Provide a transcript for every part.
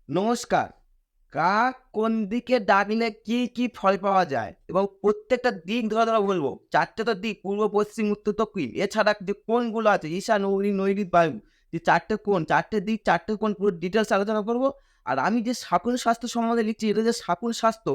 নমস্কার। কাক কোন দিকে ডাকলে কি, কি ফল পাওয়া যায়? এবং প্রত্যেকটা দিক ধরে বলবো। ৪ টে তো দিক পূর্ব, পশ্চিম, উত্তর, দক্ষিণ। এছাড়া যে কোণগুলো আছে ঈশান, অগ্নি, নৈঋত, বায়ু। যে ৪ টে কোণ, ৪ টে দিক, ৪ টে কোণ পুরো ডিটেইলস আলোচনা করব। আর আমি যে শাকুন স্বাস্থ্য সম্বন্ধে লিখছি এটা যে শাকুন স্বাস্থ্য,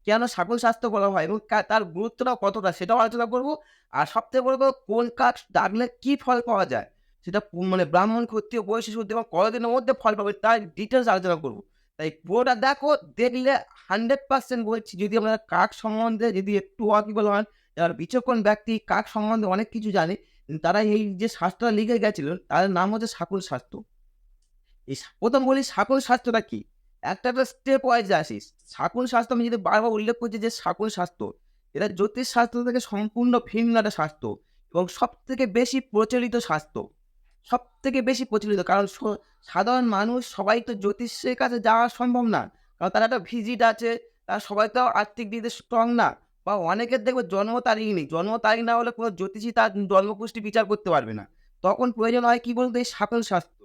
কেন শাকুন স্বাস্থ্য বলা হয় এবং তার গুরুত্বটা কতটা সেটাও আলোচনা করব। আর সবথেকে বড় কথা কোন কাক ডাকলে কি ফল পাওয়া যায়? সেটা মানে ব্রাহ্মণ, ক্ষত্রিয়, বৈশ্য, শূদ্র এবং কতদিনের মধ্যে ফল পাবে তার ডিটেইলস আলোচনা করব। তাই পুরোটা দেখো, দেখলে 100% বলছি যদি আপনারা কাক সম্বন্ধে যদি একটু ওয়াকিবল হন, যারা বিচক্ষণ ব্যক্তি কাক সম্বন্ধে অনেক কিছু জানে, তারা এই যে শাস্ত্রটা লিখে গেছিলেন তাদের নাম হচ্ছে শাকুন শাস্ত্র। এই ১ম বলি শাকুন শাস্ত্রটা কি? একটা স্টেপ ওয়াইজ আসিস। শাকুন শাস্ত্র আমি যদি বারবার উল্লেখ করছি যে শাকুন শাস্ত্র, এটা জ্যোতিষ শাস্ত্র থেকে সম্পূর্ণ ভিন্ন একটা শাস্ত্র এবং সবথেকে বেশি প্রচলিত শাস্ত্র। সবথেকে বেশি প্রচলিত। কারণ সাধারণ মানুষ সবাই তো জ্যোতিষের কাছে যাওয়া সম্ভব না। কারণ তার একটা ভিজিট আছে, তারা সবাই তো আর্থিক দিক দিয়ে স্ট্রং না। বা অনেকের দেখবে জন্ম তারিখ নেই। জন্ম তারিখ না হলে কোনো জ্যোতিষী তার জন্মকুষ্টি বিচার করতে পারবে না। তখন প্রয়োজন হয় কি বলুন তো? এই শাকুন শাস্ত্র।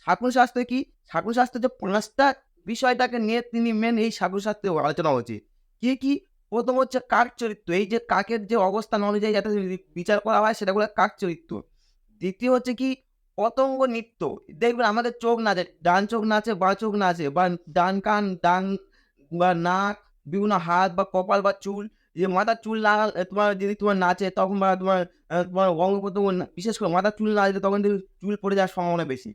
শাকুন শাস্ত্র কি? শাকুন শাস্ত্র যে ৫ টা বিষয়টাকে নিয়ে তিনি মেন এই শাকুন শাস্ত্রে আলোচনা হচ্ছে। কি, কি? ১ম হচ্ছে কাক চরিত্র। এই যে কাকের যে অবস্থান অনুযায়ী যাতে বিচার করা হয় সেটা বলে কাক চরিত্র। ২য় হচ্ছে কি? পতঙ্গ নৃত্য। দেখবেন আমাদের চোখ নাচে, ডান চোখ নাচে, বাঁ চোখ নাচে বা ডান কান, ডান বা নাক, বিভিন্ন হাত বা কপাল বা চুল, যে মাথার চুল না তোমার যদি তোমার নাচে তখন বা তোমার অঙ্গ-প্রত্যঙ্গ বিশেষ করে মাথার চুল নাচলে তখন কিন্তু চুল পড়ে যাওয়ার সম্ভাবনা বেশি।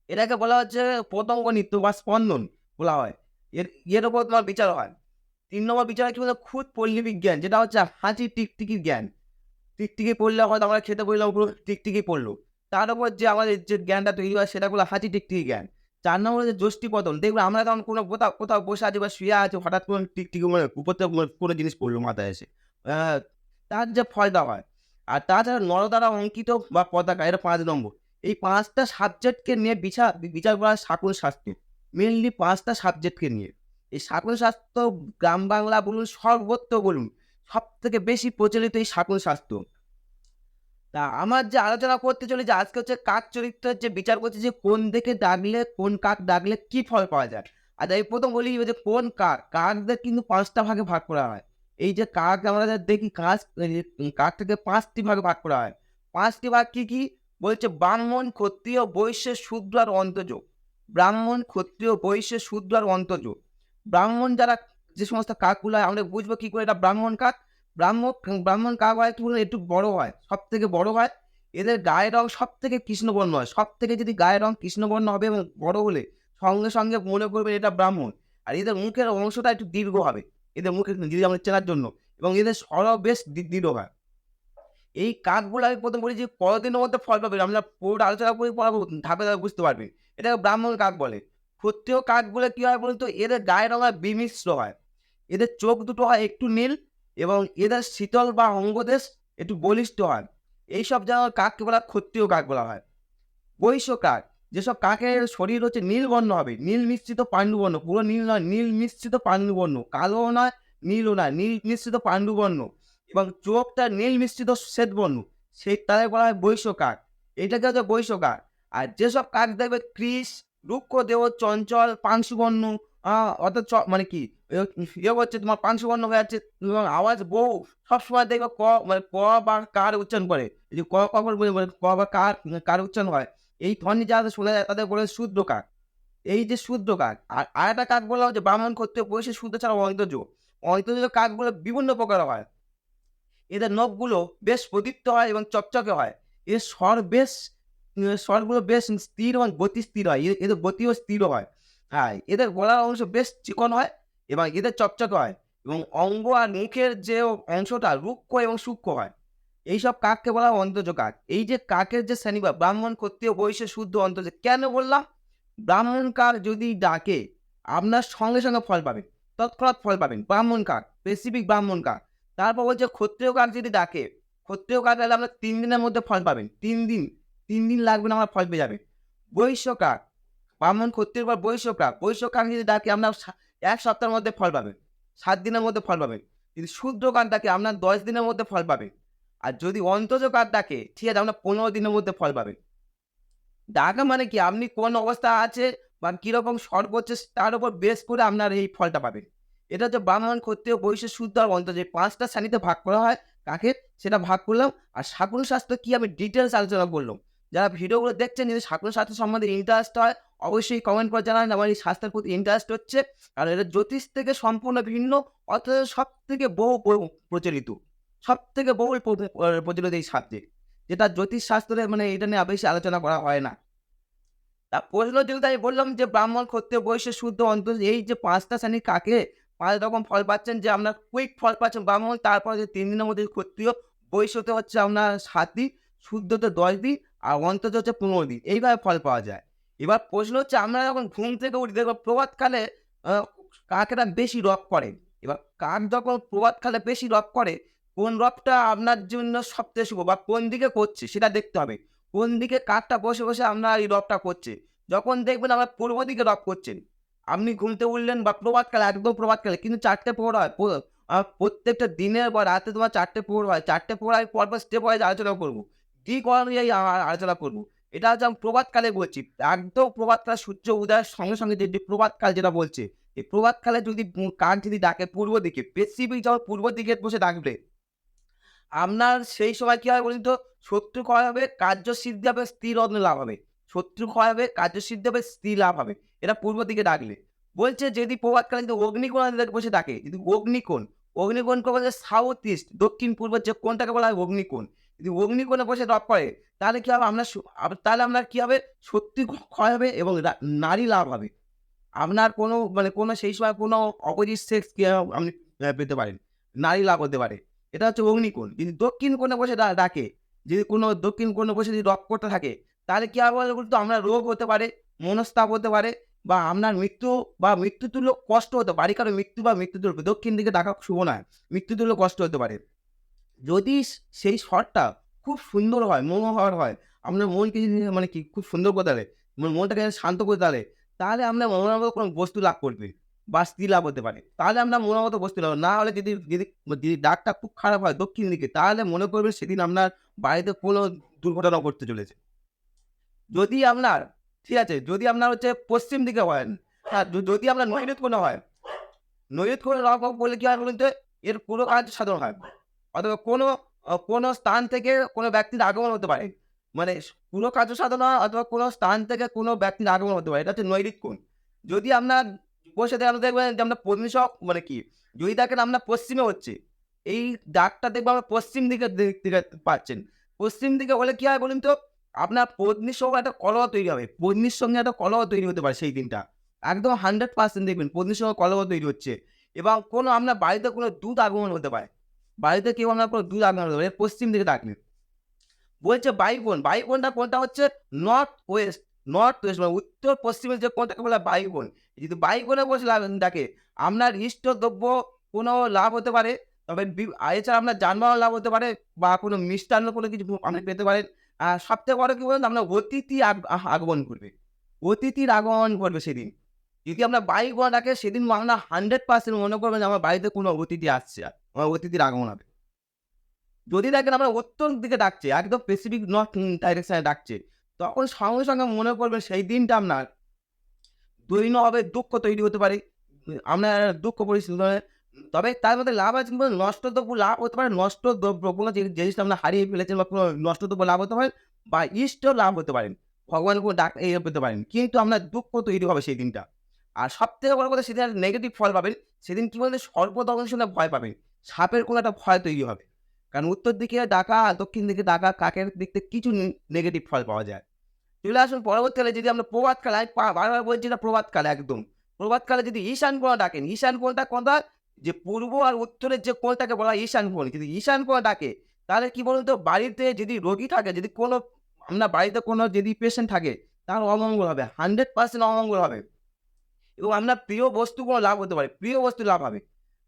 এটাকে বলা হচ্ছে পতঙ্গ নৃত্য বা স্পন্দন বলা হয়। এর উপর তোমার বিচার হয়। ৩ নম্বর বিচার হয় কি বলতো? খুদ পল্লী বিজ্ঞান, যেটা হচ্ছে হাঁচির টিকটিকির জ্ঞান। টিকটিকি পড়লে হয়তো আমরা খেতে বসলাম পুরো টিকটিকি পড়ল। তার উপর যে আমাদের যে জ্ঞানটা তৈরি হয় সেটা হলো হাঁচি টিকটিকি জ্ঞান। ৪ নম্বরে যে যষ্টিপতন, দেখবে আমরা যখন কোনো কোথাও কোথাও বসে আছি বা শুয়ে আছি হঠাৎ করে টিকটিকি মানে উপর থেকে কোনো জিনিস পড়লো মাথায় এসে। আ তার যে ফলটা হয়। আর তাছাড়া নরদ্বারা অঙ্কিত বা পতাকা, এটা ৫ নম্বর। এই ৫ টা সাবজেক্টকে নিয়ে বিচার করা হয় শাকুন শাস্ত্রে। মেইনলি ৫ টা সাবজেক্টকে নিয়ে। এই শাকুন শাস্ত্র গ্রাম বাংলা বলুন, সর্বত্র বলুন, সবথেকে বেশি প্রচলিত এই শাকুন শাস্ত্র। তা আমার যে আলোচনা করতে চলেছি আজকে হচ্ছে কাক চরিত্রের যে বিচার করছি যে কোন দিকে ডাকলে, কোন কাক ডাকলে কি ফল পাওয়া যায়। আচ্ছা, আমি ১ম বলি যে কোন কাক? কাকদের কিন্তু ৫ টা ভাগে ভাগ করা হয়। এই যে কাক আমরা যা দেখি কাকটাকে ৫ টি ভাগে ভাগ করা হয়। ৫ টি ভাগ কি, কি? বলছে ব্রাহ্মণ, ক্ষত্রিয়, বৈশ্য, শূদ্র আর অন্তজ। ব্রাহ্মণ, ক্ষত্রিয়, বৈশ্য, শূদ্র আর অন্তজ। ব্রাহ্মণ যারা, যে সমস্ত কাকগুলো হয় আমরা বুঝবো কি করে এটা ব্রাহ্মণ কাক? ব্রাহ্মণ কাক হয় একটু হলে একটু বড় হয়, সবথেকে বড় হয়। এদের গায়ের রং সবথেকে কৃষ্ণবর্ণ হয়। সবথেকে যদি গায়ের রং কৃষ্ণবর্ণ হবে এবং বড় হলে সঙ্গে, সঙ্গে মনে করবেন এটা ব্রাহ্মণ। আর এদের মুখের অংশটা একটু দীর্ঘ হবে। এদের মুখের যদি আমরা চেনার জন্য, এবং এদের স্বরও বেশ দৃঢ় হয়। এই কাকগুলো আমি ১ম বলি যে কতদিনের মধ্যে ফল পাবেন। আমরা পুরোটা আলোচনা করে পড়াবো, ধাপে, ধাপে বুঝতে পারবেন। এটাকে ব্রাহ্মণ কাক বলে। ক্ষত্রিয় কাকগুলো কি হয় বলুন তো? এদের গায়ের রং হয় বিমিশ্র হয়। এদের চোখ দুটো হয় একটু নীল এবং এদের শীতল বা অঙ্গদেশ একটু বলিষ্ঠ হয়। এইসব জায়গার কাককে বলা হয় ক্ষত্রিয় কাক বলা হয়। বৈশ্য কাক, যেসব কাকের শরীর হচ্ছে নীল বর্ণ হবে, নীল মিশ্রিত পাণ্ডুবর্ণ, পুরো নীল নয়, নীল মিশ্রিত পাণ্ডুবর্ণ, কালোও নয়, নীলও নয়, নীল মিশ্রিত পাণ্ডুবর্ণ এবং চোখটা নীল মিশ্রিত শ্বেতবর্ণ, সেই তাদের বলা হয় বৈশ্য কাক। এটাকে হচ্ছে বৈশ্য কাক। আর যেসব কাক দেখবে কৃষ, রুক্ষ দেহ, চঞ্চল, পাংশুবর্ণ, আ অর্থাৎ মানে কি হচ্ছে তোমার পাংশুবর্ণ হয়ে যাচ্ছে এবং আওয়াজ বহু সবসময় দেখবে মানে ক বা কার উচ্চারণ করে। এই যে ক কখন বলে ক বা কার উচ্চারণ হয়। এই ধ্বনি যাদের শোনা যায় তাদের বলে শূদ্র কাক। এই যে শূদ্র কাক। আর আরেকটা কাক বলা হচ্ছে ব্রাহ্মণ, ক্ষত্রিয়, বৈশ্য, শূদ্র ছাড়া অনিন্দ্য। অনিন্দ্য কাকগুলো বিভিন্ন প্রকার হয়। এদের নখগুলো বেশ প্রদীপ্ত হয় এবং চকচকে হয়। এর স্বরগুলো বেশ স্থির এবং গতি স্থির হয়। এদের গতিও স্থির হয়। হ্যাঁ, এদের গলার অংশ বেশ চিকন হয় এবং এদের চকচকে হয় এবং অঙ্গ আর মুখের যে অংশটা রুক্ষ এবং সূক্ষ্ম হয়। এইসব কাককে বলা হয় অন্তজ কাক। এই যে কাকের যে শ্রেণীভাগ ব্রাহ্মণ, ক্ষত্রিয়, বৈশ্য, শূদ্র, অন্তজ। কেন বললাম? ব্রাহ্মণ কাক যদি ডাকে আপনার সঙ্গে, সঙ্গে ফল পাবেন। তৎক্ষণাৎ ফল পাবেন। ব্রাহ্মণ কাক, স্পেসিফিক ব্রাহ্মণ কাক। তারপর বলছে ক্ষত্রিয় কাক যদি ডাকে, ক্ষত্রিয় কাক তাহলে আপনার ৩ দিনের মধ্যে ফল পাবেন। ৩ দিন, ৩ দিন লাগবে না আমার ফল পেয়ে যাবেন। বৈশ্য কাক, ব্রাহ্মণ, ক্ষত্রিয়র পর বৈশ্য কাক। বৈশ্য কাক যদি ডাকে আপনার ১ সপ্তাহের মধ্যে ফল পাবেন। ৭ দিনের মধ্যে ফল পাবেন। যদি শূদ্র কাক ডাকে আপনার ১০ দিনের মধ্যে ফল পাবেন। আর যদি অন্তজ কাক ডাকে ঠিক আছে আপনার ১৫ দিনের মধ্যে ফল পাবেন। ডাকা মানে কি? আপনি কোন অবস্থা আছে বা কিরকম স্বর পড়ছে তার উপর বেস করে আপনার এই ফলটা পাবেন। এটা হচ্ছে ব্রাহ্মণ, ক্ষত্রিয়, বৈশ্য, শূদ্র আর অন্ত যে ৫ টা শ্রেণীতে ভাগ করা হয় কাকে সেটা ভাগ করলাম। আর শাকুন শাস্ত্র কি আমি ডিটেইলস আলোচনা করলাম। যারা ভিডিওগুলো দেখছেন যদি শাকুন শাস্ত্র সম্বন্ধে ইন্টারেস্ট হয় অবশ্যই কমেন্ট করে জানান আমার এই শাস্ত্রের প্রতি ইন্টারেস্ট হচ্ছে। কারণ এটা জ্যোতিষ থেকে সম্পূর্ণ ভিন্ন, অথচ সবথেকে বহু প্রচলিত। সবথেকে বহুল প্রচলিত এই সাবজেক্ট। যেটা জ্যোতিষ শাস্ত্রে মানে এটা নিয়ে বেশি আলোচনা করা হয় না। তা প্রশ্ন যেহেতু আমি বললাম যে ব্রাহ্মণ, ক্ষত্রিয়, বৈশ্য, শূদ্র, অন্ত এই যে ৫ টা শ্রেণী কাকে ৫ রকম ফল পাচ্ছেন যে আপনার কুইক ফল পাচ্ছেন ব্রাহ্মণ, তারপরে যে ৩ দিনের মধ্যে ক্ষত্রিয়, বৈশ্যতে হচ্ছে আপনার ৭ দিন, শূদ্রতে ১০ দিন আর অন্ততে হচ্ছে ১৫ দিন। এইভাবে ফল পাওয়া যায়। এবার প্রশ্ন হচ্ছে আমরা যখন ঘুম থেকে উঠি দেখবেন প্রভাতকালে আ কাকেরা বেশি রব করে। এবার কাক যখন প্রভাতকালে বেশি রব করে, কোন রবটা আপনার জন্য সবচেয়ে শুভ বা কোন দিকে করছে সেটা দেখতে হবে। কোন দিকে কাকটা বসে আপনার এই রবটা করছে। যখন দেখবেন আপনার পূর্ব দিকে রব করছেন, আপনি ঘুম থেকে উঠলেন বা প্রভাতকালে একদম প্রভাতকালে কিন্তু ৪ টে প্রহর হয়। প্রত্যেকটা দিনের বা রাতে তোমার ৪ টে প্রহর হয়। ৪ টে প্রহর আমি পরপর স্টেপ ওয়াইজ আলোচনা করব। দিক অনুযায়ী আলোচনা করব। এটা হচ্ছে আমি প্রভাতকালে বলছি। একদম প্রভাতকাল সূর্য উদয়ের সঙ্গে যে প্রভাতকাল যেটা বলছে, এই প্রভাতকালে যদি কাক যদি ডাকে পূর্ব দিকে, স্পেসিফিক যখন পূর্ব দিকে বসে ডাকবে আপনার সেই সময় কি হবে বলুন তো? শত্রু ক্ষয় হবে, কার্যসিদ্ধি হবে, স্থির লাভ হবে। শত্রু ক্ষয় হবে, কার্যসিদ্ধি হবে, স্থির লাভ হবে। এটা পূর্ব দিকে ডাকলে। বলছে যদি প্রভাতকালে যদি অগ্নিকোণ বসে ডাকে, যদি অগ্নিকোণ করে বলছে সাউথ ইস্ট, দক্ষিণ-পূর্ব যে কোণটাকে বলা হয় অগ্নিকোণ। যদি অগ্নিকোণে বসে রব করে তাহলে কি হবে? তাহলে আপনার কি হবে? শত্রু ক্ষয় হবে এবং নারী লাভ হবে। আপনার কোনো মানে কোনো সেই সময় কোনো অপোজিট সেক্স কে আপনি পেতে পারেন। নারী লাভ হতে পারে। এটা হচ্ছে অগ্নিকোণ। যদি দক্ষিণ কোণে বসে ডাকে, যদি কোনো দক্ষিণ কোণে বসে যদি রব করতে থাকে, তাহলে কি হবে বলুন তো? আপনার রোগ হতে পারে, মনস্তাপ হতে পারে বা আপনার মৃত্যু বা মৃত্যুতুল্য কষ্ট হতে পারে। কারণ মৃত্যু বা মৃত্যুতুল্য দক্ষিণ দিকে ডাকা শুভ নয়। মৃত্যুতুল্য কষ্ট হতে পারে। যদি সেই স্বরটা খুব সুন্দর হয়, মনোহর হয়, আপনার মনকে যদি মানে কি খুব সুন্দর করে তোলে, মনটাকে শান্ত করে তোলে, তাহলে আপনার মনের মতো কোনো বস্তু লাভ করবে বা স্ত্রী লাভ হতে পারে। তাহলে আপনার মনের মতো বস্তু লাভ হবে। না হলে যদি ডাকটা খুব খারাপ হয় দক্ষিণ দিকে, তাহলে মনে করবেন সেদিন আপনার বাড়িতে কোনো দুর্ঘটনা ঘটতে চলেছে। যদি আপনার ঠিক আছে, যদি আপনার হচ্ছে পশ্চিম দিকে হয়, হ্যাঁ, যদি আপনার নৈಋত কোণে হয়, নৈಋত কোণে রব করলে কি হয় বলুন তো? এর পুরো কাজ সাধন হয়। অথবা কোনো স্থান থেকে কোনো ব্যক্তির আগমন হতে পারে। মানে কোনো কার্য সাধনা অথবা কোনো স্থান থেকে কোনো ব্যক্তির আগমন হতে পারে। এটা হচ্ছে নৈরিত কোণ। যদি আপনার বসে থাকেন দেখবেন যে আপনার পশ্চিম মানে কি? যদি দেখেন আপনার পশ্চিমে হচ্ছে, এই দাগটা দেখবেন আপনার পশ্চিম দিকে পাচ্ছেন। পশ্চিম দিকে হলে কি হয় বলুন তো? আপনার পত্নীর সঙ্গে একটা কলহ তৈরি হবে। পত্নীর সঙ্গে একটা কলহ তৈরি হতে পারে সেই দিনটা। একদম 100% দেখবেন পত্নীর সঙ্গে কলহ তৈরি হচ্ছে এবং কোনো আপনার বাড়িতে কোনো দূত আগমন হতে পারে। বাড়িতে কেউ আপনার কোনো দূত আগমন হতে পারে। পশ্চিম দিকে ডাকলে। বলছে বায়ুকোণ, বায়ুকোণটা কোনটা হচ্ছে নর্থ ওয়েস্ট, নর্থ ওয়েস্ট মানে উত্তর পশ্চিমে যে কোণটাকে বলা হয় বায়ুকোণ। যদি বায়ুকোণে বসে ডাকে, আপনার ইষ্টদ্রব্য কোনো লাভ হতে পারে। তবে এছাড়া আপনার যানবাহন লাভ হতে পারে বা কোনো মিষ্টান্ন কোনো কিছু আপনি পেতে পারেন। সবথেকে বড় কি বলুন তো? আপনার অতিথি আগমন করবে। অতিথির আগমন ঘটবে সেদিন। যদি আপনার বায়ুকোণে ডাকে সেদিন আপনার 100% মনে করবেন যে আমার বাড়িতে কোনো অতিথি আসছে। আমার অতিথির আগমন হবে। যদি দেখেন আপনার উত্তর দিকে ডাকছে, একদম স্পেসিফিক নর্থ ডাইরেকশনে ডাকছে, তখন সঙ্গে সঙ্গে মনে করবেন সেই দিনটা আপনার দৈন্যভাবে দুঃখ তৈরি হতে পারে। আপনার দুঃখ পরিস্থিতি হবে। তবে তার মধ্যে লাভ আছে কিন্তু নষ্ট দ্রব্য লাভ হতে পারে। নষ্ট দ্রব্য কোনো জিনিসটা আপনার হারিয়ে ফেলেছেন বা কোনো নষ্ট দ্রব্য লাভ হতে পারে বা ইষ্ট লাভ হতে পারেন। ভগবানের কোনো পেতে পারেন। কিন্তু আপনার দুঃখ তৈরি হবে সেই দিনটা। আর সবথেকে বড় কথা সেদিন একটা নেগেটিভ ফল পাবেন। সেদিন কি বলতে সর্পদংশনে ভয় পাবেন। সাপের কোনো একটা ভয় তৈরি হবে। কারণ উত্তর দিকে ডাকা, দক্ষিণ দিকে ডাকা কাকের দিক থেকে কিছু নেগেটিভ ফল পাওয়া যায়। চলে আসুন পরবর্তীকালে যদি আমরা প্রভাতকালে আমি বারবার বলছি না প্রভাতকালে একদম। প্রভাতকালে যদি ঈশান কোণ ডাকেন, ঈশান কোণটা কোনটা? যে পূর্ব আর উত্তরের যে কোণটাকে বলা হয় ঈশান কোণ। যদি ঈশান কোণ ডাকে তাহলে কি বলুন তো? বাড়িতে যদি রোগী থাকে, যদি কোনো আপনার বাড়িতে কোনো যদি পেশেন্ট থাকে তার অমঙ্গল হবে। 100% অমঙ্গল হবে। এবং আপনার প্রিয় বস্তুগুলো লাভ হতে পারে। প্রিয় বস্তু লাভ হবে।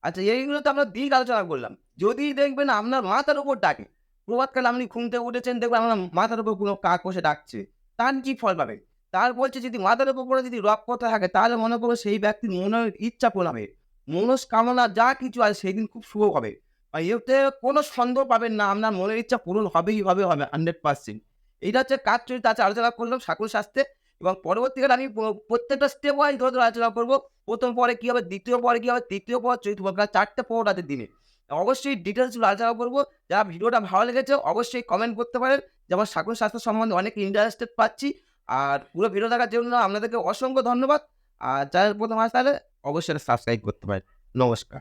আচ্ছা এইগুলো তো আমরা দিক আলোচনা করলাম। যদি দেখবেন আপনার মাথার উপর ডাকে, প্রভাতকালে আপনি ঘুম থেকে উঠেছেন দেখবেন আপনার মাথার উপর কোনো কাক বসে ডাকছে। তার কি ফল পাবে? তার বলছে যদি মাথার উপর কোনো যদি রব কথা থাকে তাহলে মনে করো সেই ব্যক্তির মনের ইচ্ছা পূরণ হবে। মনস্কামনা যা কিছু আছে সেইদিন খুব শুভ হবে। আর এতে কোনো সন্দেহ পাবেন না আপনার মনের ইচ্ছা পূরণ হবেই হবে 100%। এইটা হচ্ছে কাজ চরিত্র আজকে আলোচনা করলাম ঠাকুর শাস্ত্রে। এবং পরবর্তীকালে আমি প্রত্যেকটা স্টেপ ওয়াইজ ধরে আলোচনা করবো। প্রথম পরে কি হবে, দ্বিতীয় পরে কি হবে, তৃতীয় পর, চতুর্থ পর, 4টে পর্ব আছে দিনে। অবশ্যই ডিটেইলসগুলো আলোচনা করবো। যারা ভিডিওটা ভালো লেগেছে অবশ্যই কমেন্ট করতে পারেন। যেমন শাগুন স্বাস্থ্য সম্বন্ধে অনেক ইন্টারেস্টেড পাচ্ছি। আর পুরো ভিডিও দেখার জন্য আপনাদেরকে অসংখ্য ধন্যবাদ। আর চ্যানেল প্রথম আসলে অবশ্যই সাবস্ক্রাইব করতে পারেন। নমস্কার।